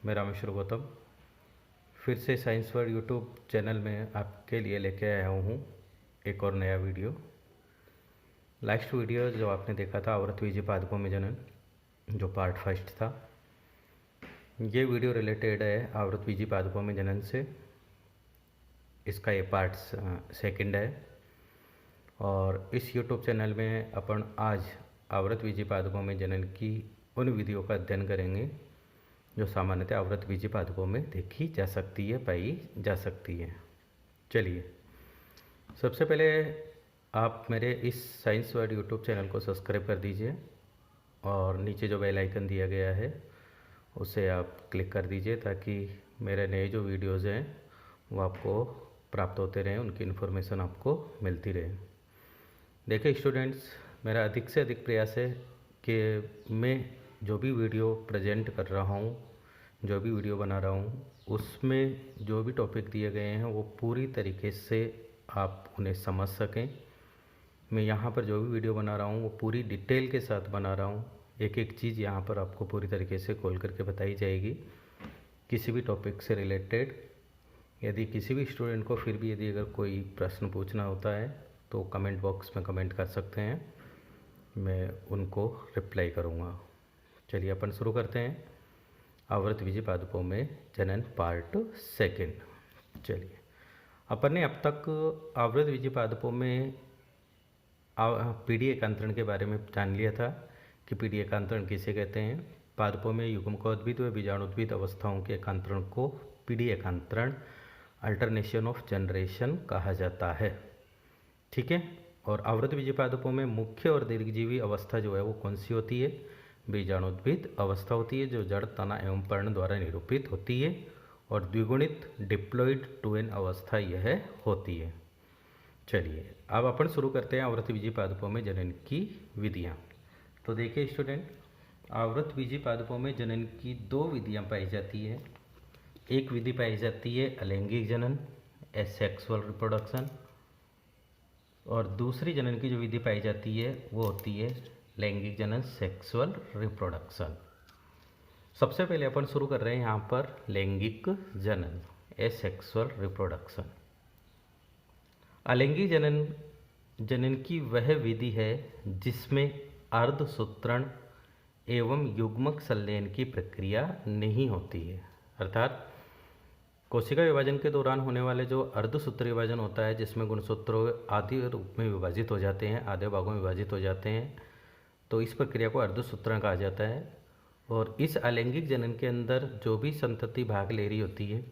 मैं रामेश्वर गौतम फिर से साइंस वर्ल्ड यूट्यूब चैनल में आपके लिए लेके आया हूँ एक और नया वीडियो। लास्ट वीडियो जो आपने देखा था आवर्तबीजी पादपों में जनन, जो पार्ट फर्स्ट था, ये वीडियो रिलेटेड है आवर्तबीजी पादपों में जनन से। इसका ये पार्ट सेकंड है और इस यूट्यूब चैनल में अपन आज आवर्तबीजी पादपों में जनन की उन विधियों का अध्ययन करेंगे जो सामान्यतः आवर्तबीजी पादपों में देखी जा सकती है, पाई जा सकती है। चलिए, सबसे पहले आप मेरे इस साइंस वर्ल्ड यूट्यूब चैनल को सब्सक्राइब कर दीजिए और नीचे जो बेल आइकन दिया गया है उसे आप क्लिक कर दीजिए ताकि मेरे नए जो वीडियोस हैं वो आपको प्राप्त होते रहें, उनकी इन्फॉर्मेशन आपको मिलती रहे। देखिए स्टूडेंट्स, मेरा अधिक से अधिक प्रयास है कि मैं जो भी वीडियो प्रेजेंट कर रहा हूँ, जो भी वीडियो बना रहा हूँ, उसमें जो भी टॉपिक दिए गए हैं वो पूरी तरीके से आप उन्हें समझ सकें। मैं यहाँ पर जो भी वीडियो बना रहा हूँ वो पूरी डिटेल के साथ बना रहा हूँ। एक एक चीज़ यहाँ पर आपको पूरी तरीके से खोल करके बताई जाएगी किसी भी टॉपिक से रिलेटेड। यदि किसी भी स्टूडेंट को फिर भी यदि अगर कोई प्रश्न पूछना होता है तो कमेंट बॉक्स में कमेंट कर सकते हैं, मैं उनको रिप्लाई करूँगा। चलिए अपन शुरू करते हैं आवर्तबीजी पादपों में जनन पार्ट सेकंड। चलिए, अपन ने अब तक आवर्तबीजी पादपों में पीढ़ी एकांतरण के बारे में जान लिया था कि पीढ़ी एकांतरण किसे कहते हैं। पादपों में युग्मकोद्भिद व बीजाणुद्भिद अवस्थाओं के एकांतरण को पीढ़ी एकांतरण, अल्टरनेशन ऑफ जनरेशन कहा जाता है। ठीक है। और आवर्तबीजी पादपों में मुख्य और दीर्घजीवी अवस्था जो है वो कौन सी होती है? बीजाणुद्भिद अवस्था होती है, जो जड़, तना एवं पर्ण द्वारा निरूपित होती है। और द्विगुणित डिप्लॉइड 2n अवस्था यह होती है। चलिए, अब अपन शुरू करते हैं आवर्तबीजी पादपों में जनन की विधियां। तो देखिए स्टूडेंट, आवर्तबीजी पादपों में जनन की दो विधियां पाई जाती है। एक विधि पाई जाती है अलैंगिक जनन, एसेक्सुअल रिप्रोडक्शन, और दूसरी जनन की जो विधि पाई जाती है वो होती है लैंगिक जनन, सेक्सुअल रिप्रोडक्शन। सबसे पहले अपन शुरू कर रहे हैं यहाँ पर लैंगिक जनन, एसेक्सुअल रिप्रोडक्शन। अलैंगिक जनन की वह विधि है जिसमें अर्धसूत्रण एवं युग्मक संलयन की प्रक्रिया नहीं होती है। अर्थात कोशिका विभाजन के दौरान होने वाले जो अर्धसूत्र विभाजन होता है, जिसमें गुणसूत्रों आदि रूप में विभाजित हो जाते हैं, आधे भागों में विभाजित हो जाते हैं, तो इस प्रक्रिया को अर्धसूत्रण कहा जाता है। और इस अलैंगिक जनन के अंदर जो भी संतति भाग ले रही होती है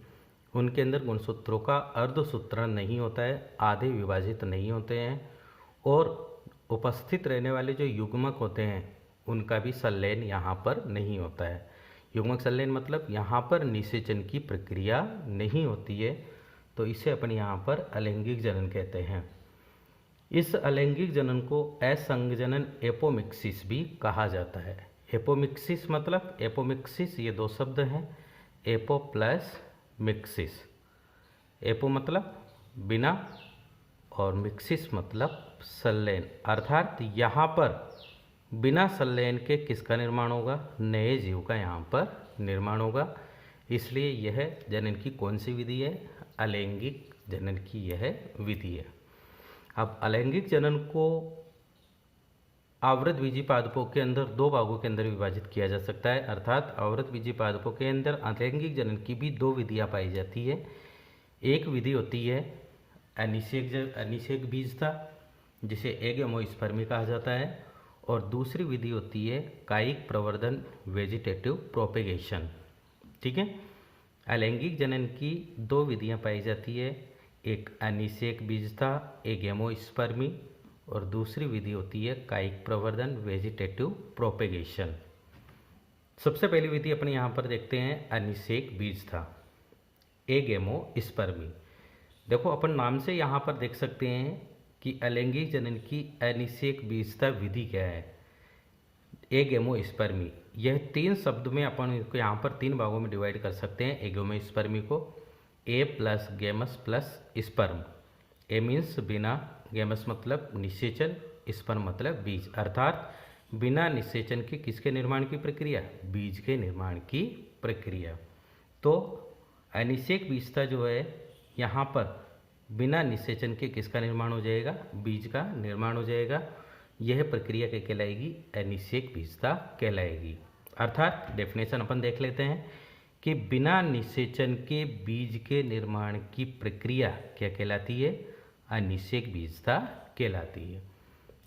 उनके अंदर गुणसूत्रों का अर्धसूत्रण नहीं होता है, आधे विभाजित नहीं होते हैं, और उपस्थित रहने वाले जो युग्मक होते हैं उनका भी संलयन यहाँ पर नहीं होता है। युग्मक संलयन मतलब यहाँ पर निषेचन की प्रक्रिया नहीं होती है, तो इसे अपन यहाँ पर अलैंगिक जनन कहते हैं। इस अलैंगिक जनन को असंगजनन, एपोमिक्सिस भी कहा जाता है। एपोमिक्सिस मतलब, एपोमिक्सिस ये दो शब्द हैं, एपो प्लस मिक्सिस। एपो मतलब बिना और मिक्सिस मतलब संलयन। अर्थात यहाँ पर बिना संलयन के किसका निर्माण होगा? नए जीव का यहाँ पर निर्माण होगा। इसलिए यह जनन की कौन सी विधि है? अलैंगिक जनन की यह विधि है। अब अलैंगिक जनन को आवर्तबीजी पादपों के अंदर दो भागों के अंदर विभाजित किया जा सकता है। अर्थात आवर्तबीजी पादपों के अंदर अलैंगिक जनन की भी दो विधियां पाई जाती है। एक विधि होती है अनिषेक बीजता, जिसे एगेमोस्पर्मी कहा जाता है, और दूसरी विधि होती है कायिक प्रवर्धन, वेजिटेटिव प्रोपेगेशन। ठीक है। अलैंगिक जनन की दो विधियां पाई जाती है, एक अनिषेक बीजता, एगेमोस्पर्मी, और दूसरी विधि होती है कायिक प्रवर्धन, वेजिटेटिव प्रोपेगेशन। सबसे पहली विधि अपन यहाँ पर देखते हैं अनिषेक बीजता, एगेमोस्पर्मी। देखो, अपन नाम से यहाँ पर देख सकते हैं कि अलैंगिक जनन की अनिषेक बीजता विधि क्या है? एगेमोस्पर्मी। यह तीन शब्द में अपन इसको यहाँ पर तीन भागों में डिवाइड कर सकते हैं एगेमोस्पर्मी को। ए प्लस गेमस प्लस स्पर्म। ए मीन्स बिना, गेमस मतलब निषेचन, स्पर्म मतलब बीज। अर्थात बिना निषेचन के किसके निर्माण की प्रक्रिया? बीज के निर्माण की प्रक्रिया। तो अनिषेक बीजता जो है यहाँ पर बिना निषेचन के किसका निर्माण हो जाएगा, बीज का निर्माण हो जाएगा। यह प्रक्रिया क्या कहलाएगी, अनिषेक बीजता कहलाएगी। अर्थात डेफिनेशन अपन देख लेते हैं कि बिना निषेचन के बीज के निर्माण की प्रक्रिया क्या कहलाती है, अनिषेक बीजता कहलाती है।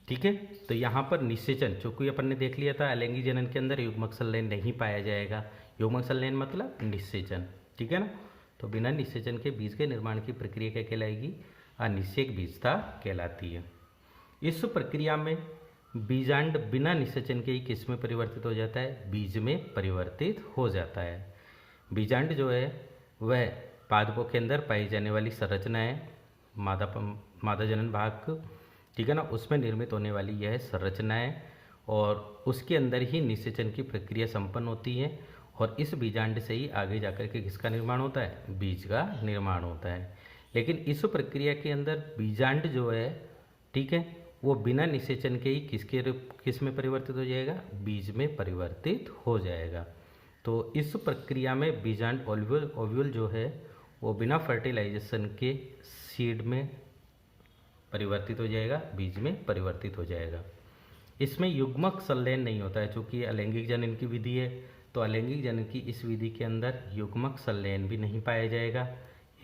ठीक है, तो यहाँ पर निषेचन चूंकि अपन ने देख लिया था अलैंगिक जनन के अंदर युग्मक संलयन नहीं पाया जाएगा। युग्मक संलयन मतलब निषेचन, ठीक है ना। तो बिना निषेचन के बीज के निर्माण की प्रक्रिया क्या कहलाएगी, अनिषेक बीजता कहलाती है। इस प्रक्रिया में बीजांड बिना निषेचन के ही किस में परिवर्तित हो जाता है, बीज में परिवर्तित हो जाता है। बीजांड जो है वह पादपों के अंदर पाई जाने वाली संरचना है, मादा जनन भाग, ठीक है ना, उसमें निर्मित होने वाली यह संरचना है और उसके अंदर ही निषेचन की प्रक्रिया संपन्न होती है और इस बीजांड से ही आगे जाकर के किसका निर्माण होता है, बीज का निर्माण होता है। लेकिन इस प्रक्रिया के अंदर बीजांड जो है, ठीक है, वो बिना निषेचन के ही किस में परिवर्तित हो जाएगा, बीज में परिवर्तित हो जाएगा। तो इस प्रक्रिया में बीजांड ओव्यूल जो है वो बिना फर्टिलाइजेशन के सीड में परिवर्तित हो जाएगा, बीज में परिवर्तित हो जाएगा। इसमें युग्मक संलयन नहीं होता है, चूँकि अलैंगिक जनन की विधि है तो अलैंगिक जनन की इस विधि के अंदर युग्मक संलयन भी नहीं पाया जाएगा।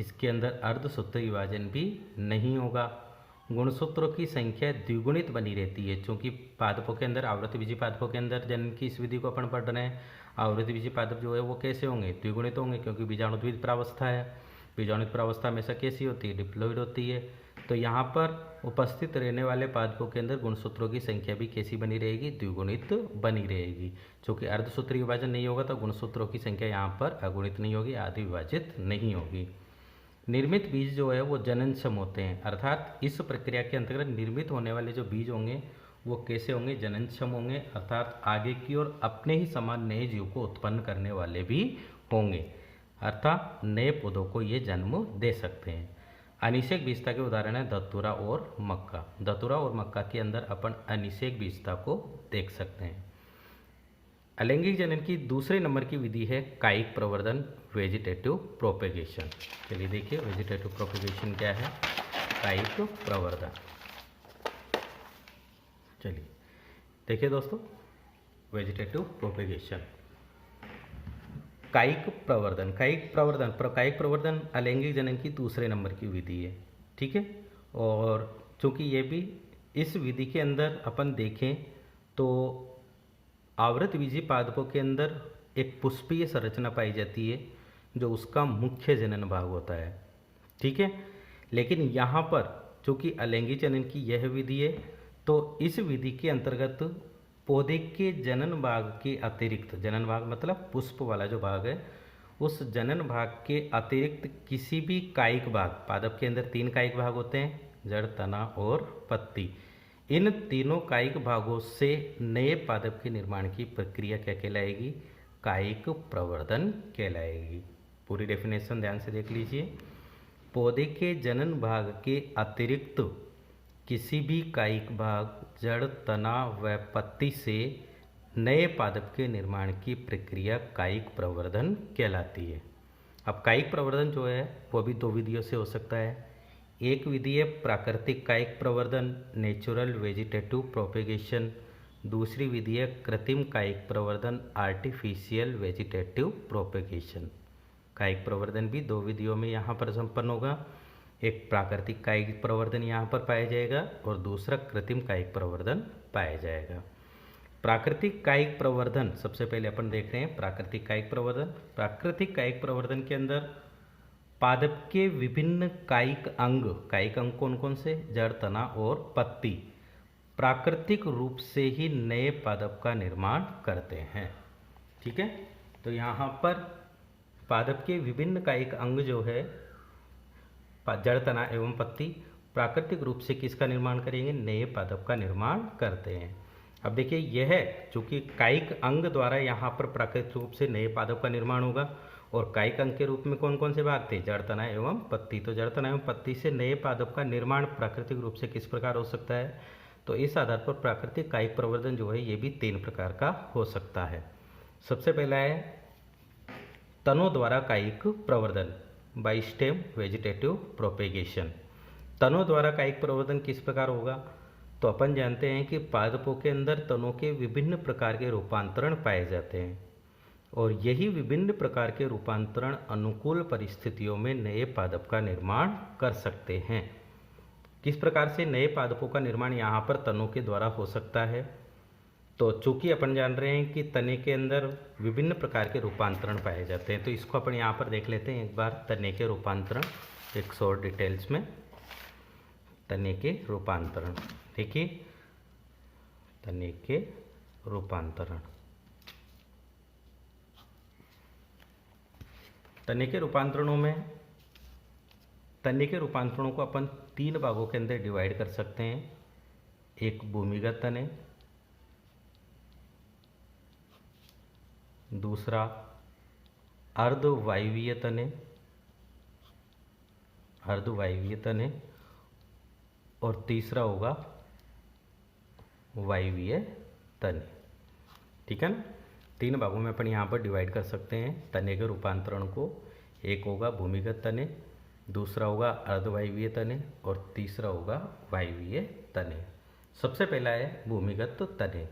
इसके अंदर अर्धसूत्र विभाजन भी नहीं होगा। गुणसूत्रों की संख्या द्विगुणित बनी रहती है, क्योंकि पादपों के अंदर आवृतबीजी पादपों के अंदर जनन की इस विधि को अपन पढ़ रहे हैं। आवृतबीजी पादप जो है वो कैसे होंगे, द्विगुणित होंगे, क्योंकि बीजाणुद्विज प्रावस्था है। बीजाणुद्विज प्रावस्था हमेशा कैसी होती है, डिप्लॉइड होती है। तो यहाँ पर उपस्थित रहने वाले पादपों के अंदर गुणसूत्रों की संख्या भी कैसी बनी रहेगी, द्विगुणित बनी रहेगी। क्योंकि अर्धसूत्री विभाजन नहीं होगा तो गुणसूत्रों की संख्या यहाँ पर अगुणित नहीं होगी, आदि विभाजित नहीं होगी। निर्मित बीज जो है वो जननक्षम होते हैं, अर्थात इस प्रक्रिया के अंतर्गत निर्मित होने वाले जो बीज होंगे वो कैसे होंगे, जननक्षम होंगे, अर्थात आगे की ओर अपने ही समान नए जीव को उत्पन्न करने वाले भी होंगे, अर्थात नए पौधों को ये जन्म दे सकते हैं। अनिषेक बीजता के उदाहरण है धतूरा और मक्का। धतूरा और मक्का के अंदर अपन अनिषेक बीजता को देख सकते हैं। अलैंगिक जनन की दूसरे नंबर की विधि है कायिक प्रवर्धन, वेजिटेटिव प्रोपेगेशन। चलिए देखिए वेजिटेटिव प्रोपेगेशन क्या है, कायिक प्रवर्धन। चलिए देखिए दोस्तों, वेजिटेटिव प्रोपेगेशन, कायिक प्रवर्धन। कायिक प्रवर्धन अलैंगिक जनन की दूसरे नंबर की विधि है, ठीक है। और चूँकि ये भी इस विधि के अंदर अपन देखें तो आवृतबीजी पादपों के अंदर एक पुष्पीय संरचना पाई जाती है जो उसका मुख्य जनन भाग होता है, ठीक है। लेकिन यहाँ पर चूँकि अलैंगिक जनन की यह विधि है तो इस विधि के अंतर्गत पौधे के जनन भाग के अतिरिक्त, जनन भाग मतलब पुष्प वाला जो भाग है, उस जनन भाग के अतिरिक्त किसी भी कायिक भाग, पादप के अंदर 3 कायिक भाग होते हैं, जड़, तना और पत्ती। इन तीनों कायिक भागों से नए पादप के निर्माण की प्रक्रिया क्या कहलाएगी, कायिक प्रवर्धन कहलाएगी। पूरी डेफिनेशन ध्यान से देख लीजिए। पौधे के जनन भाग के अतिरिक्त किसी भी कायिक भाग, जड़, तना व पत्ती से नए पादप के निर्माण की प्रक्रिया कायिक प्रवर्धन कहलाती है। अब कायिक प्रवर्धन जो है वो भी 2 विधियों से हो सकता है। एक विधि है प्राकृतिक कायिक प्रवर्धन, नेचुरल वेजिटेटिव प्रोपेगेशन। दूसरी विधि है कृत्रिम कायिक प्रवर्धन, आर्टिफिशियल वेजिटेटिव प्रोपेगेशन। कायिक प्रवर्धन भी 2 विधियों में यहाँ पर संपन्न होगा। एक प्राकृतिक कायिक प्रवर्धन यहाँ पर पाया जाएगा और दूसरा कृत्रिम कायिक प्रवर्धन पाया जाएगा। प्राकृतिक कायिक प्रवर्धन सबसे पहले अपन देख रहे हैं प्राकृतिक कायिक प्रवर्धन। प्राकृतिक कायिक प्रवर्धन के अंदर पादप के विभिन्न कायिक अंग कौन कौन से, जड़, तना और पत्ती, प्राकृतिक रूप से ही नए पादप का निर्माण करते हैं, ठीक है। तो यहाँ पर पादप के विभिन्न कायिक अंग जो है, जड़, तना एवं पत्ती, प्राकृतिक रूप से किसका निर्माण करेंगे, नए पादप का निर्माण करते हैं। अब देखिए यह चूँकि कायिक अंग द्वारा यहाँ पर प्राकृतिक रूप से नए पादप का निर्माण होगा और कायिक अंग के रूप में कौन कौन से भाग थे, जड़, तना एवं पत्ती। तो जड़, तना एवं पत्ती से नए पादप का निर्माण प्राकृतिक रूप से किस प्रकार हो सकता है, तो इस आधार पर प्राकृतिक कायिक प्रवर्धन जो है ये भी 3 प्रकार का हो सकता है। सबसे पहला है तनों द्वारा कायिक प्रवर्धन, बाई स्टेम वेजिटेटिव प्रोपेगेशन। तनों द्वारा कायिक प्रवर्धन किस प्रकार होगा? तो अपन जानते हैं कि पादपों के अंदर तनों के विभिन्न प्रकार के रूपांतरण पाए जाते हैं और यही विभिन्न प्रकार के रूपांतरण अनुकूल परिस्थितियों में नए पादप का निर्माण कर सकते हैं। किस प्रकार से नए पादपों का निर्माण यहाँ पर तनों के द्वारा हो सकता है? तो चूंकि अपन जान रहे हैं कि तने के अंदर विभिन्न प्रकार के रूपांतरण पाए जाते हैं, तो इसको अपन यहाँ पर देख लेते हैं एक बार। तने के रूपांतरण एक शॉर्ट डिटेल्स में, तने के रूपांतरण देखिए, तने के रूपांतरण। तने के रूपांतरणों में, तने के रूपांतरणों को अपन 3 भागों के अंदर डिवाइड कर सकते हैं। एक भूमिगत तने, दूसरा अर्धवायवीय तने, अर्धवायवीय तने, और तीसरा होगा वायवीय तने। ठीक है ना? 3 भागों में अपन यहाँ पर डिवाइड कर सकते हैं तने के रूपांतरण को। एक होगा भूमिगत तने, दूसरा होगा अर्धवायवीय तने, और तीसरा होगा वायवीय तने। सबसे पहला है भूमिगत तने।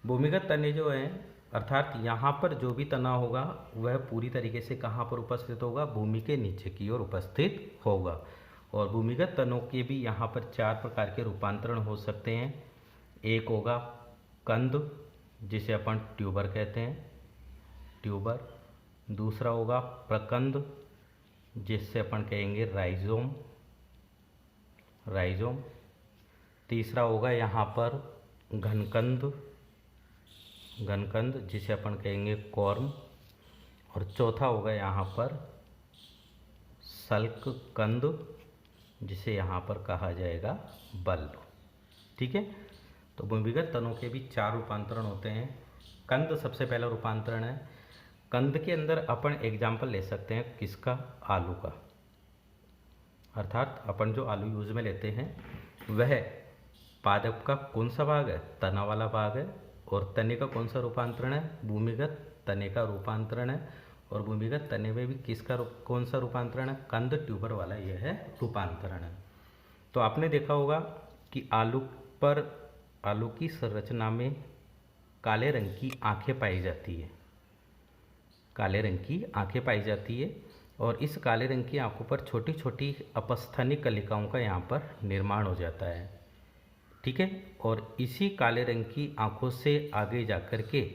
भूमिगत तने जो है, अर्थात यहाँ पर जो भी तना होगा वह पूरी तरीके से कहाँ पर उपस्थित होगा? भूमि के नीचे की ओर उपस्थित होगा। और भूमिगत तनों के भी यहाँ पर 4 प्रकार के रूपांतरण हो सकते हैं। एक होगा कंद, जिसे अपन ट्यूबर कहते हैं, ट्यूबर। दूसरा होगा प्रकंद, जिससे अपन कहेंगे राइजोम, राइजोम। तीसरा होगा यहाँ पर घनकंद, घनकंद, जिसे अपन कहेंगे कॉर्म। और चौथा होगा यहाँ पर सल्क कंद, जिसे यहाँ पर कहा जाएगा बल्ब। ठीक है? तो भूमिगत तनों के भी 4 रूपांतरण होते हैं। कंद सबसे पहला रूपांतरण है। कंद के अंदर अपन एग्जाम्पल ले सकते हैं किसका? आलू का। अर्थात अपन जो आलू यूज में लेते हैं वह पादप का कौन सा भाग है? तना वाला भाग है। और तने का कौन सा रूपांतरण है? भूमिगत तने का रूपांतरण है। और भूमिगत तने में भी किसका कौन सा रूपांतरण है? कंद ट्यूबर वाला यह है रूपांतरण है। तो आपने देखा होगा कि आलू पर, आलू की संरचना में काले रंग की आंखें पाई जाती है, काले रंग की आंखें पाई जाती है। और इस काले रंग की आंखों पर छोटी छोटी अपस्थानिक कलिकाओं का यहाँ पर निर्माण हो जाता है। ठीक है? और इसी काले रंग की आंखों से आगे जाकर के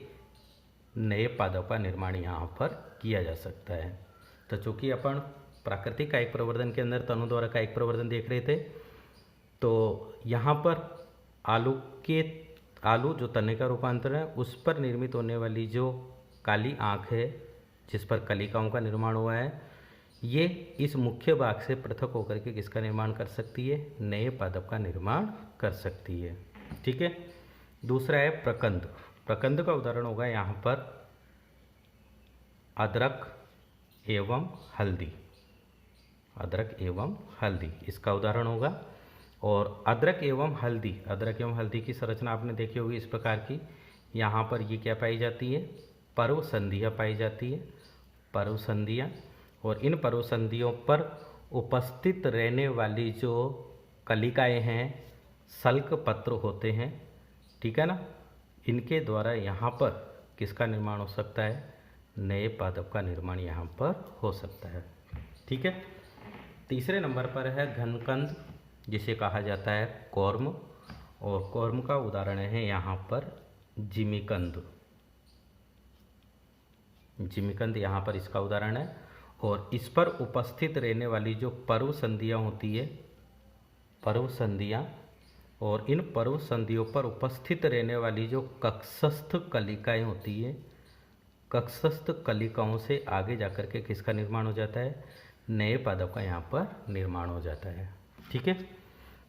नए पादप का निर्माण यहाँ पर किया जा सकता है। तो चूँकि अपन प्राकृतिक कायिक प्रवर्धन के अंदर तनों द्वारा कायिक प्रवर्धन देख रहे थे, तो यहाँ पर आलू जो तने का रूपांतरण है उस पर निर्मित होने वाली जो काली आँख है, जिस पर कलिकाओं का निर्माण हुआ है, ये इस मुख्य भाग से पृथक होकर के किसका निर्माण कर सकती है? नए पादप का निर्माण कर सकती है। ठीक है? दूसरा है प्रकंद। प्रकंद का उदाहरण होगा यहाँ पर अदरक एवं हल्दी, अदरक एवं हल्दी इसका उदाहरण होगा। और अदरक एवं हल्दी की संरचना आपने देखी होगी इस प्रकार की। यहाँ पर ये क्या पाई जाती है? पर्व संधियाँ पाई जाती है, पर्व संधियाँ। और इन पर्व संधियों पर उपस्थित रहने वाली जो कलिकाएँ हैं, सल्क पत्र होते हैं। ठीक है ना? इनके द्वारा यहाँ पर किसका निर्माण हो सकता है? नए पादप का निर्माण यहाँ पर हो सकता है। ठीक है? तीसरे नंबर पर है घनकंद, जिसे कहा जाता है कॉर्म। और कॉर्म का उदाहरण है यहाँ पर जिमीकंद, जिमीकंद यहाँ पर इसका उदाहरण है। और इस पर उपस्थित रहने वाली जो पर्व संधियाँ होती है, पर्व संधियाँ, और इन पर्व संधियों पर उपस्थित रहने वाली जो कक्षस्थ कलिकाएँ होती है, कक्षस्थ कलिकाओं से आगे जाकर के किसका निर्माण हो जाता है? नए पादप का यहाँ पर निर्माण हो जाता है। ठीक है?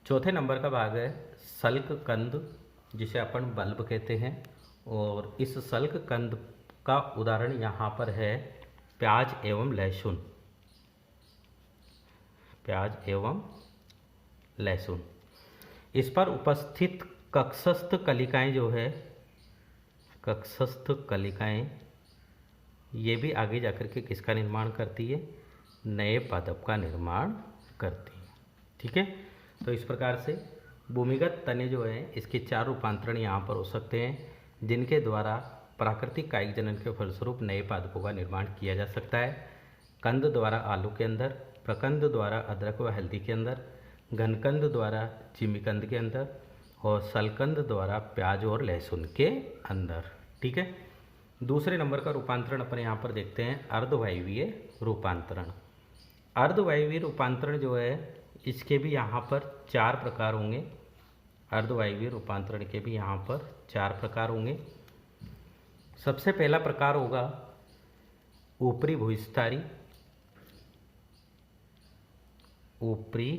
चौथे नंबर का भाग है सल्क कंद, जिसे अपन बल्ब कहते हैं। और इस सल्क कंद का उदाहरण यहाँ पर है प्याज एवं लहसुन, प्याज एवं लहसुन। इस पर उपस्थित कक्षस्थ कलिकाएं जो है, कक्षस्थ कलिकाएं ये भी आगे जाकर के किसका निर्माण करती है, नए पादप का निर्माण करती है। ठीक है, तो इस प्रकार से भूमिगत तने जो है इसके 4 रूपांतरण यहाँ पर हो सकते हैं, जिनके द्वारा प्राकृतिक कायिक जनन के फलस्वरूप नए पादपों का निर्माण किया जा सकता है। कंद द्वारा आलू के अंदर, प्रकंद द्वारा अदरक व हल्दी के अंदर, घनकंद द्वारा जिमीकंद के अंदर और सलकंद द्वारा प्याज और लहसुन के अंदर। ठीक है, दूसरे नंबर का रूपांतरण अपन यहाँ पर देखते हैं, अर्धवायवीय रूपांतरण। अर्धवायवीय रूपांतरण जो है इसके भी यहाँ पर 4 प्रकार होंगे। अर्धवायवीय रूपांतरण के भी यहाँ पर 4 प्रकार होंगे। सबसे पहला प्रकार होगा ऊपरी भूस्थारी। ऊपरी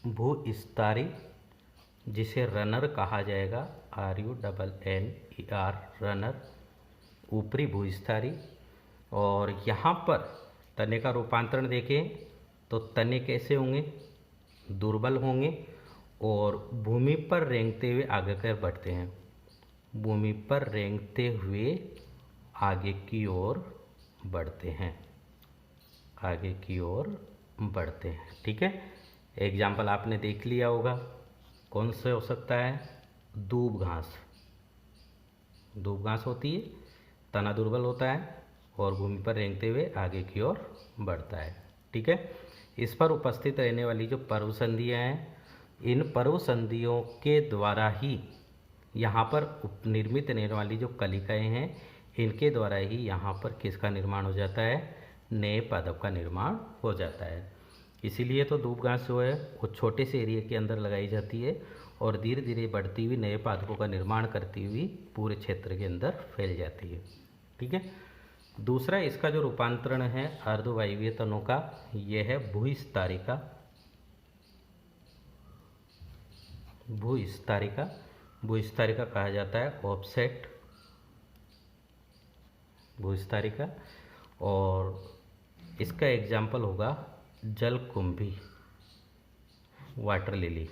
भूस्थारी जिसे रनर कहा जाएगा, RUNNER, रनर, ऊपरी भूस्थारी। और यहाँ पर तने का रूपांतरण देखें तो तने कैसे होंगे, दुर्बल होंगे और भूमि पर रेंगते हुए आगे कर बढ़ते हैं। भूमि पर रेंगते हुए आगे की ओर बढ़ते हैं, आगे की ओर बढ़ते हैं। ठीक है, एग्जाम्पल आपने देख लिया होगा, कौन से हो सकता है, दूब घास। दूब घास होती है, तना दुर्बल होता है और भूमि पर रेंगते हुए आगे की ओर बढ़ता है। ठीक है, इस पर उपस्थित रहने वाली जो पर्व संधियाँ हैं, इन पर्व संधियों के द्वारा ही यहाँ पर निर्मित रहने वाली जो कलिकाएँ हैं, इनके द्वारा ही यहाँ पर किसका निर्माण हो जाता है, नए पादप का निर्माण हो जाता है। इसीलिए तो दूब घास जो है वो छोटे से एरिया के अंदर लगाई जाती है और धीरे धीरे बढ़ती हुई नए पादपों का निर्माण करती हुई पूरे क्षेत्र के अंदर फैल जाती है। ठीक है, दूसरा इसका जो रूपांतरण है अर्धवायवीय तनों का, यह है भूस्थारिका। भूस्थारिका, भूस्थारिका कहा जाता है ऑफसेट भूस्थारिका। और इसका एग्जाम्पल होगा जलकुंभी, वाटर लिली,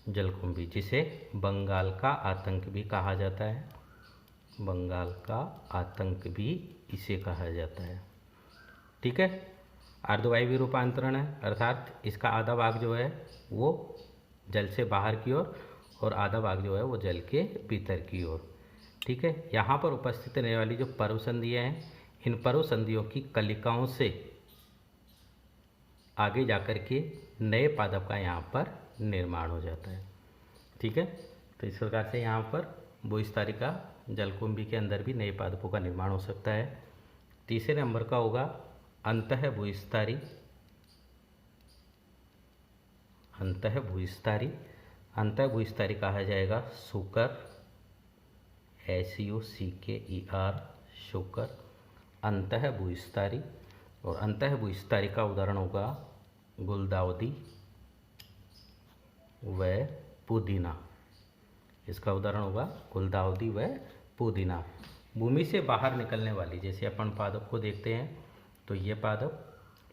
जलकुंभी, जिसे बंगाल का आतंक भी कहा जाता है। बंगाल का आतंक भी इसे कहा जाता है। ठीक है, अर्धवायवीय रूपांतरण है, अर्थात इसका आधा भाग जो है वो जल से बाहर की ओर और आधा भाग जो है वो जल के भीतर की ओर। ठीक है, यहाँ पर उपस्थित रहने वाली जो पर्व संधियाँ हैं, इन पर्व संधियों की कलिकाओं से आगे जाकर के नए पादप का यहाँ पर निर्माण हो जाता है। ठीक है, तो इस प्रकार से यहाँ पर भूस्थारिका, जलकुंभी के अंदर भी नए पादपों का निर्माण हो सकता है। तीसरे नंबर का होगा अंतः भूस्थारी। अंतः भूस्थारी, अंतः भूस्थारी कहा जाएगा शुकर, SUCKER, शुकर, अंतः भूस्थारी। और अंतः भूस्थारी का उदाहरण होगा गुलदाउदी व पुदीना। इसका उदाहरण होगा गुलदाउदी व पुदीना। भूमि से बाहर निकलने वाली, जैसे अपन पादप को देखते हैं तो ये पादप,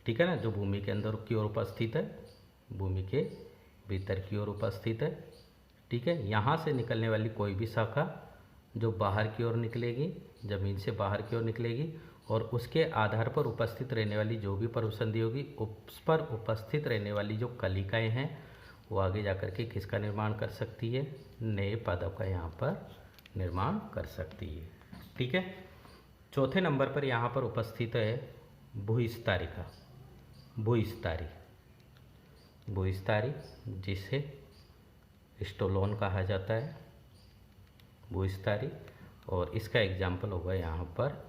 ठीक है ना, जो भूमि के अंदर की ओर उपस्थित है, भूमि के भीतर की ओर उपस्थित है। ठीक है, यहाँ से निकलने वाली कोई भी शाखा जो बाहर की ओर निकलेगी, ज़मीन से बाहर की ओर निकलेगी और उसके आधार पर उपस्थित रहने वाली जो भी पर्व संधि होगी, उस पर उपस्थित रहने वाली जो कलिकाएँ हैं वो आगे जाकर के किसका निर्माण कर सकती है, नए पादप का यहाँ पर निर्माण कर सकती है। ठीक है, चौथे नंबर पर यहाँ पर उपस्थित है भूस्थारिका। भूस्थारी, भूस्थारी जिसे स्टोलोन कहा जाता है, भूस्थारी। और इसका एग्जाम्पल होगा यहाँ पर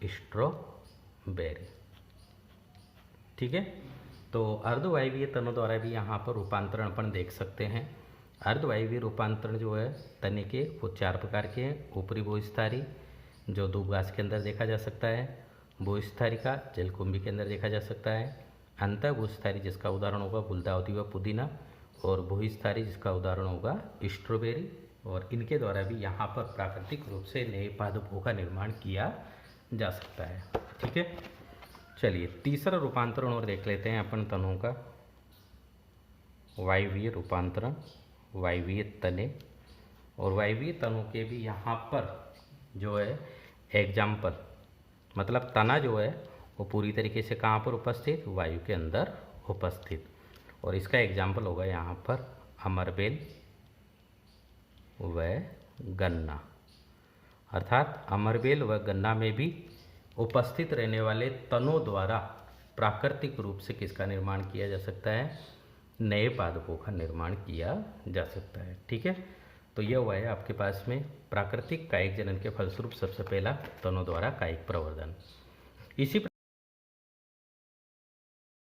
स्ट्रॉबेरी। ठीक है, तो अर्धवायवीय तनों द्वारा भी यहाँ पर रूपांतरण अपन देख सकते हैं। अर्धवायवीय रूपांतरण जो है तने के वो 4 प्रकार के हैं। ऊपरी भूस्थारी जो दूब घास के अंदर देखा जा सकता है, भूस्थारिका जलकुंभी के अंदर देखा जा सकता है, अंतः भूस्थारी जिसका उदाहरण होगा गुलदाउदी व पुदीना, और भूस्थारी जिसका उदाहरण होगा स्ट्रॉबेरी। और इनके द्वारा भी यहाँ पर प्राकृतिक रूप से नए पादपों का निर्माण किया जा सकता है। ठीक है, चलिए तीसरा रूपांतरण और देख लेते हैं अपन तनों का, वायवीय रूपांतरण, वायवीय तने। और वायवीय तनों के भी यहाँ पर जो है एग्जाम्पल मतलब तना जो है वो पूरी तरीके से कहाँ पर उपस्थित, वायु के अंदर उपस्थित। और इसका एग्जाम्पल होगा यहाँ पर अमरबेल व गन्ना। अर्थात अमरबेल व गन्ना में भी उपस्थित रहने वाले तनों द्वारा प्राकृतिक रूप से किसका निर्माण किया जा सकता है, नए पादपों का निर्माण किया जा सकता है। ठीक है, तो यह हुआ है आपके पास में प्राकृतिक कायिक जनन के फलस्वरूप सबसे पहला तनों द्वारा कायिक प्रवर्धन। इसी